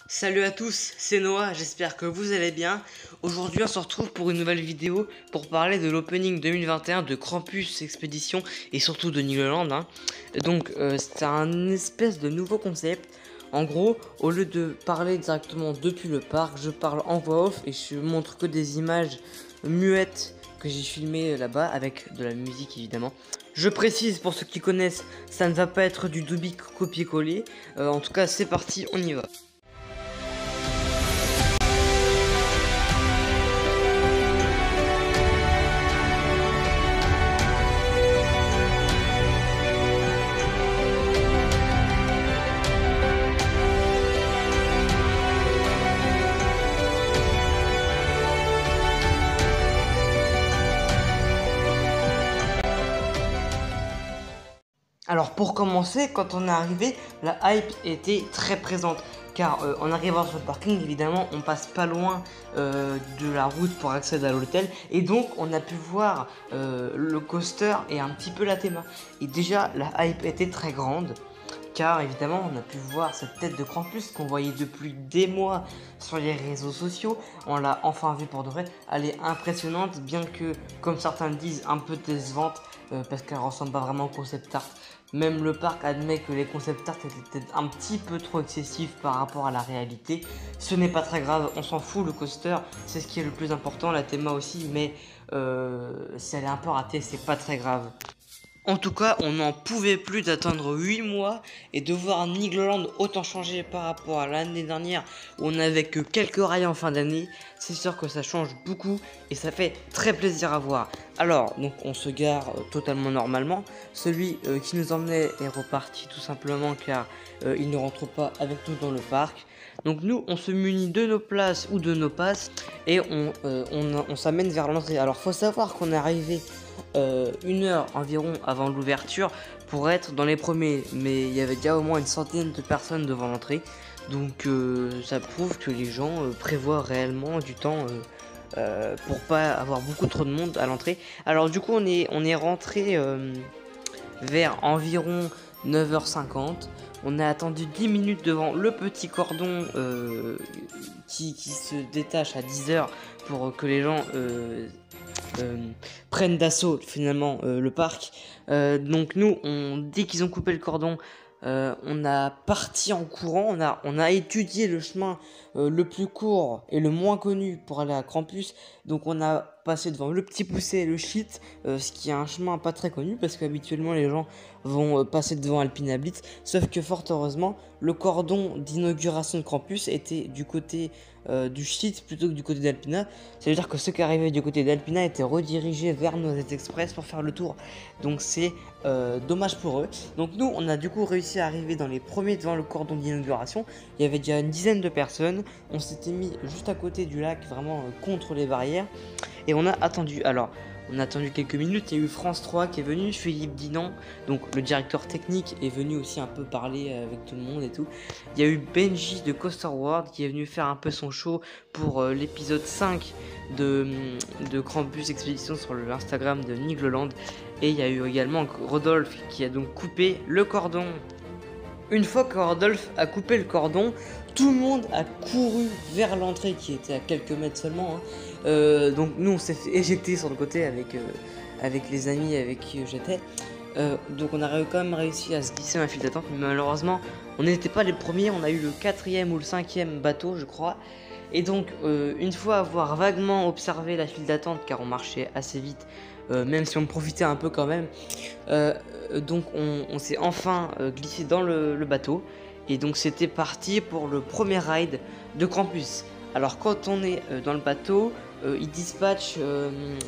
Salut à tous, c'est Noah, j'espère que vous allez bien. Aujourd'hui on se retrouve pour une nouvelle vidéo pour parler de l'opening 2021 de Krampus Expedition et surtout de Nigloland. Donc c'est un espèce de nouveau concept. En gros, au lieu de parler directement depuis le parc, je parle en voix off et je montre que des images muettes que j'ai filmées là-bas avec de la musique évidemment. Je précise pour ceux qui connaissent, ça ne va pas être du Dubik copier-coller. En tout cas c'est parti, on y va. Alors pour commencer, quand on est arrivé, la hype était très présente. Car en arrivant sur le parking, évidemment, on passe pas loin de la route pour accéder à l'hôtel. Et donc, on a pu voir le coaster et un petit peu la théma. Et déjà, la hype était très grande. Car évidemment, on a pu voir cette tête de Krampus qu'on voyait depuis des mois sur les réseaux sociaux. On l'a enfin vu pour de vrai. Elle est impressionnante, bien que, comme certains le disent, un peu décevante. Parce qu'elle ressemble pas vraiment au concept art. Même le parc admet que les concept art étaient peut-être un petit peu trop excessifs par rapport à la réalité. Ce n'est pas très grave, on s'en fout, le coaster, c'est ce qui est le plus important, la théma aussi, mais si elle est un peu ratée, c'est pas très grave. En tout cas, on n'en pouvait plus d'attendre 8 mois et de voir Nigloland autant changer par rapport à l'année dernière où on n'avait que quelques rails en fin d'année. C'est sûr que ça change beaucoup et ça fait très plaisir à voir. Alors, donc on se gare totalement normalement. Celui qui nous emmenait est reparti tout simplement car il ne rentre pas avec nous dans le parc. Donc nous, on se munit de nos places ou de nos passes et on s'amène vers l'entrée. Alors, faut savoir qu'on est arrivé 1 heure environ avant l'ouverture pour être dans les premiers, mais il y avait déjà au moins une centaine de personnes devant l'entrée, donc ça prouve que les gens prévoient réellement du temps pour pas avoir beaucoup trop de monde à l'entrée. Alors du coup on est rentré vers environ 9h50. On a attendu 10 minutes devant le petit cordon qui se détache à 10h pour que les gens prennent d'assaut finalement le parc. Donc nous, dès qu'ils ont coupé le cordon, on a parti en courant, on a étudié le chemin le plus court et le moins connu pour aller à Krampus. Donc on a passé devant le petit poussé et le shit, ce qui est un chemin pas très connu parce qu'habituellement les gens vont passer devant Alpina Blitz. Sauf que fort heureusement, le cordon d'inauguration de Krampus était du côté du shit plutôt que du côté d'Alpina. Ça veut dire que ceux qui arrivaient du côté d'Alpina étaient redirigés vers Noisette Express pour faire le tour. Donc c'est dommage pour eux. Donc nous on a du coup réussi à arriver dans les premiers devant le cordon d'inauguration. Il y avait déjà une dizaine de personnes. On s'était mis juste à côté du lac, vraiment contre les barrières. Et on a attendu. Alors on a attendu quelques minutes, il y a eu France 3 qui est venu, Philippe Dinan, donc le directeur technique, est venu aussi un peu parler avec tout le monde et tout. Il y a eu Benji de Coaster World qui est venu faire un peu son show pour l'épisode 5 de Krampus Expedition sur l'Instagram de Nigloland. Et il y a eu également Rodolphe qui a donc coupé le cordon. Une fois que Rodolphe a coupé le cordon, tout le monde a couru vers l'entrée qui était à quelques mètres seulement. Donc nous on s'est fait éjecter sur le côté avec les amis avec qui j'étais. Donc on a quand même réussi à se glisser dans la file d'attente, mais malheureusement on n'était pas les premiers, on a eu le 4e ou le 5e bateau je crois. Et donc une fois avoir vaguement observé la file d'attente, car on marchait assez vite, même si on profitait un peu quand même, donc on s'est enfin glissé dans le bateau. Et donc c'était parti pour le premier ride de Krampus. Alors quand on est dans le bateau, ils dispatchent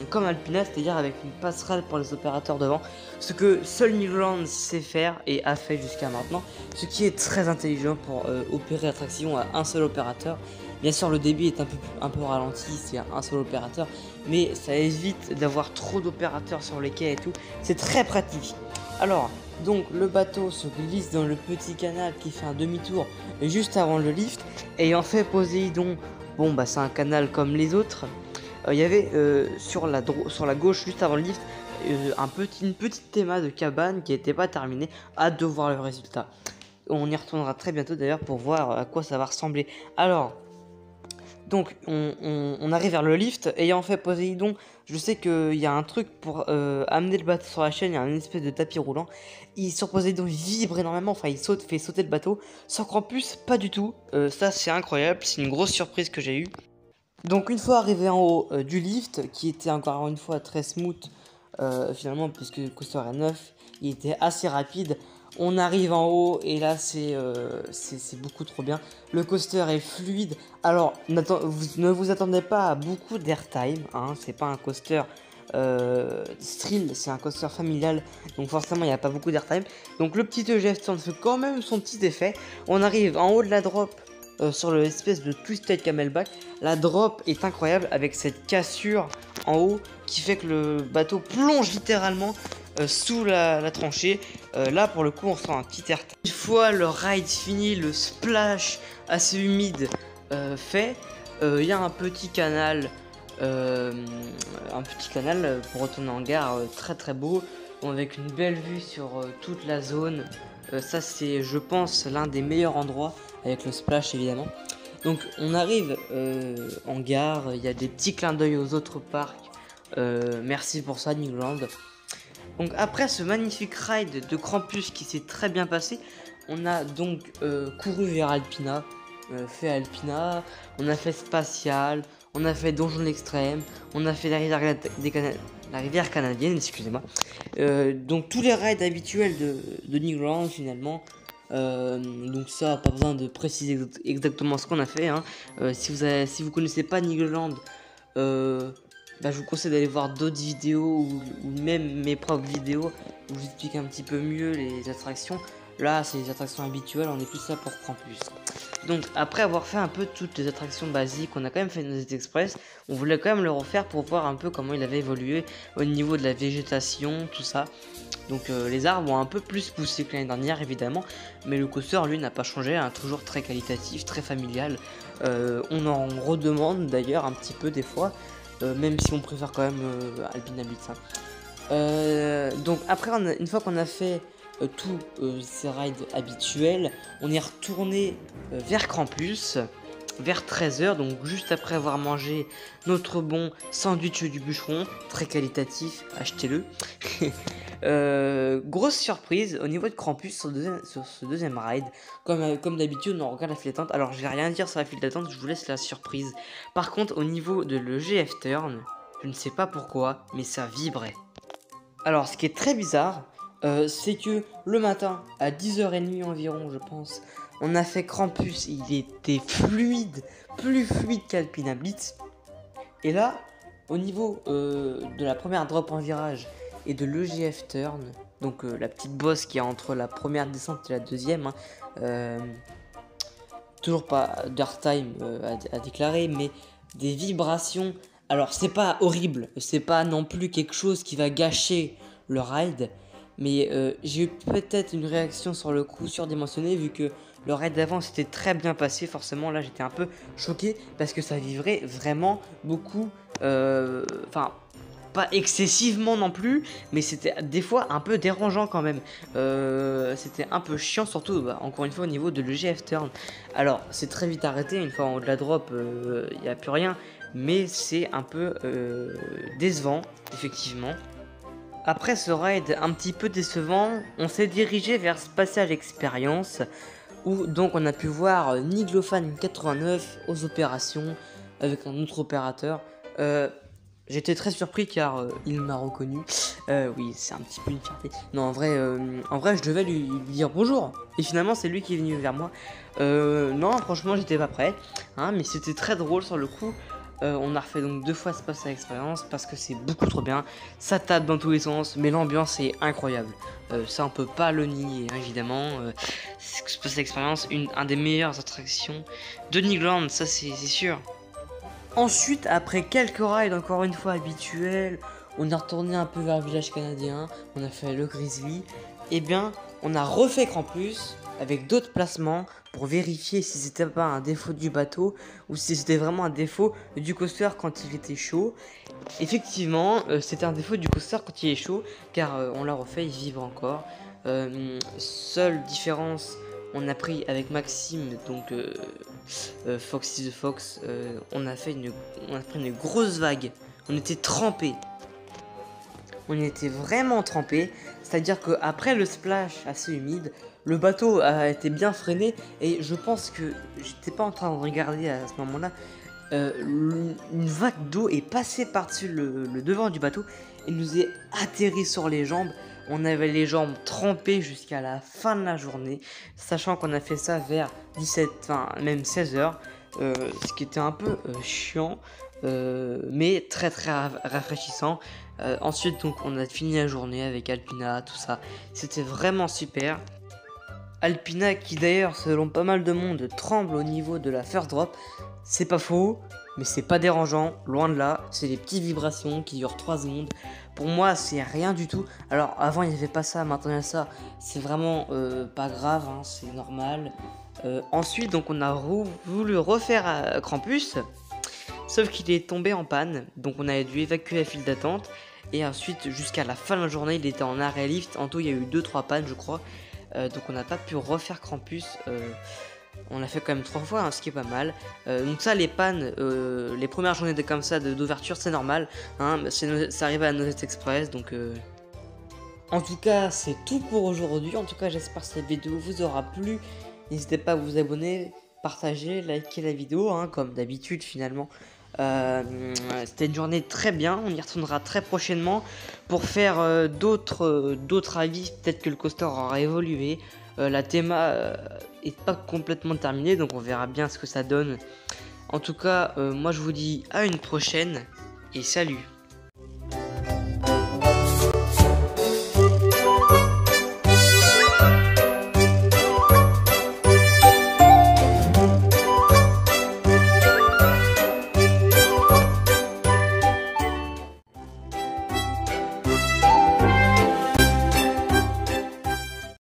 comme Alpina, c'est-à-dire avec une passerelle pour les opérateurs devant, ce que seul Nigloland sait faire et a fait jusqu'à maintenant, ce qui est très intelligent pour opérer l'attraction à un seul opérateur. Bien sûr le débit est un peu ralenti, c'est un seul opérateur, mais ça évite d'avoir trop d'opérateurs sur les quais et tout, c'est très pratique. Alors, donc le bateau se glisse dans le petit canal qui fait un demi-tour juste avant le lift, ayant fait Poséidon. Bon bah c'est un canal comme les autres. Il y avait sur la gauche juste avant le lift une petite théma de cabane qui n'était pas terminée. Hâte de voir le résultat. On y retournera très bientôt d'ailleurs pour voir à quoi ça va ressembler. Alors, donc on arrive vers le lift. Ayant fait Poséidon, je sais qu'il y a un truc pour amener le bateau sur la chaîne. Il y a une espèce de tapis roulant. Sur Poséidon, il vibre énormément. Enfin, il fait sauter le bateau. Sur Krampus, pas du tout. Ça, c'est incroyable. C'est une grosse surprise que j'ai eue. Donc une fois arrivé en haut du lift, qui était encore une fois très smooth, finalement, puisque le coaster est neuf, il était assez rapide. On arrive en haut et là c'est beaucoup trop bien. Le coaster est fluide. Alors ne vous attendez pas à beaucoup d'airtime, hein, c'est pas un coaster thrill, c'est un coaster familial, donc forcément il n'y a pas beaucoup d'airtime. Donc le petit EGF Turn fait quand même son petit effet. On arrive en haut de la drop. Sur l'espèce de Twisted Camelback, la drop est incroyable avec cette cassure en haut qui fait que le bateau plonge littéralement sous la tranchée. Là pour le coup on sent un petit air. Une fois le ride fini, le splash assez humide fait, il y a un petit canal pour retourner en gare, très très beau, avec une belle vue sur toute la zone. Ça c'est, je pense, l'un des meilleurs endroits avec le splash évidemment. Donc on arrive en gare, il y a des petits clins d'œil aux autres parcs. Merci pour ça Nigloland. Donc après ce magnifique ride de Krampus qui s'est très bien passé, on a donc couru vers Alpina, fait Alpina, on a fait Spatial, on a fait Donjon Extrême, on a fait la rivière canadienne, excusez-moi. Donc tous les rides habituels de Nigloland finalement. Donc ça, pas besoin de préciser exactement ce qu'on a fait, hein. Si vous connaissez pas Nigloland, je vous conseille d'aller voir d'autres vidéos ou même mes propres vidéos où je vous explique un petit peu mieux les attractions. Là c'est les attractions habituelles, on est plus là pour Krampus. Donc après avoir fait un peu toutes les attractions basiques, on a quand même fait nos express. On voulait quand même le refaire pour voir un peu comment il avait évolué au niveau de la végétation, tout ça. Donc les arbres ont un peu plus poussé que l'année dernière évidemment, mais le coaster lui n'a pas changé, hein, toujours très qualitatif, très familial. On en redemande d'ailleurs un petit peu des fois, même si on préfère quand même Alpina Blitz, hein. Donc après une fois qu'on a fait tous ces rides habituels, on est retourné vers Krampus vers 13h, donc juste après avoir mangé notre bon sandwich du bûcheron, très qualitatif, achetez-le. Grosse surprise au niveau de Krampus sur ce deuxième ride. Comme d'habitude, on regarde la file d'attente. Alors je vais rien dire sur la file d'attente, je vous laisse la surprise. Par contre, au niveau de l'EGF Turn, je ne sais pas pourquoi, mais ça vibrait. Alors ce qui est très bizarre, c'est que le matin, à 10h30 environ, je pense, on a fait Krampus, il était fluide, plus fluide qu'Alpina Blitz. Et là, au niveau de la première drop en virage et de l'EGF Turn, donc la petite bosse qui est entre la première descente et la deuxième, hein, toujours pas d'airtime à déclarer, mais des vibrations. Alors c'est pas horrible, c'est pas non plus quelque chose qui va gâcher le ride, mais j'ai eu peut-être une réaction sur le coup surdimensionnée vu que le ride d'avant s'était très bien passé. Forcément là j'étais un peu choqué parce que ça vibrait vraiment beaucoup, enfin pas excessivement non plus, mais c'était des fois un peu dérangeant quand même. C'était un peu chiant, surtout encore une fois au niveau de l'EGF Turn. Alors c'est très vite arrêté, une fois en haut de la drop il n'y a plus rien, mais c'est un peu décevant effectivement. Après ce ride un petit peu décevant, on s'est dirigé vers Spatial Experience, où donc on a pu voir Niglofan 89 aux opérations avec un autre opérateur. J'étais très surpris car il m'a reconnu. Oui, c'est un petit peu une fierté. Non, en vrai, je devais lui dire bonjour. Et finalement, c'est lui qui est venu vers moi. Non, franchement, j'étais pas prêt, hein, mais c'était très drôle sur le coup. On a refait donc 2 fois Spatial Experience parce que c'est beaucoup trop bien. Ça tape dans tous les sens, mais l'ambiance est incroyable. Ça, on peut pas le nier, évidemment. Spatial Experience, un des meilleures attractions de Nigloland, ça c'est sûr. Ensuite, après quelques rides encore une fois habituels, on est retourné un peu vers le village canadien, on a fait le Grizzly, et bien on a refait Krampus avec d'autres placements pour vérifier si c'était pas un défaut du bateau ou si c'était vraiment un défaut du coaster quand il était chaud. Effectivement, c'était un défaut du coaster quand il est chaud car on l'a refait, il vibre encore. Seule différence on a pris avec Maxime, donc Foxy the Fox, on a pris une grosse vague. On était trempés. On était vraiment trempés. C'est-à-dire qu'après le splash assez humide, le bateau a été bien freiné. Et je pense que j'étais pas en train de regarder à ce moment-là. Une vague d'eau est passée par-dessus le devant du bateau et nous est atterri sur les jambes. On avait les jambes trempées jusqu'à la fin de la journée, sachant qu'on a fait ça vers 17, enfin même 16h, ce qui était un peu chiant, mais très rafraîchissant. Ensuite, donc, on a fini la journée avec Alpina, tout ça. C'était vraiment super. Alpina, qui d'ailleurs, selon pas mal de monde, tremble au niveau de la first drop. C'est pas faux, mais c'est pas dérangeant, loin de là. C'est des petites vibrations qui durent 3 secondes. Pour moi, c'est rien du tout. Alors, avant, il n'y avait pas ça, maintenant, il y a ça. C'est vraiment pas grave, hein, c'est normal. Ensuite, donc, on a voulu refaire Krampus. Sauf qu'il est tombé en panne, donc on a dû évacuer la file d'attente. Et ensuite, jusqu'à la fin de la journée, il était en arrêt lift. En tout, il y a eu 2-3 pannes, je crois. Donc on n'a pas pu refaire Krampus. On l'a fait quand même 3 fois, hein, ce qui est pas mal. Donc ça, les pannes, les premières journées comme ça d'ouverture, c'est normal. Hein, ça arrive à Nozet Express, donc... En tout cas, c'est tout pour aujourd'hui. En tout cas, j'espère que cette vidéo vous aura plu. N'hésitez pas à vous abonner, partager, liker la vidéo, hein, comme d'habitude finalement. C'était une journée très bien, on y retournera très prochainement pour faire d'autres avis. Peut-être que le coaster aura évolué, la théma est pas complètement terminée, donc on verra bien ce que ça donne. En tout cas, moi je vous dis à une prochaine et salut.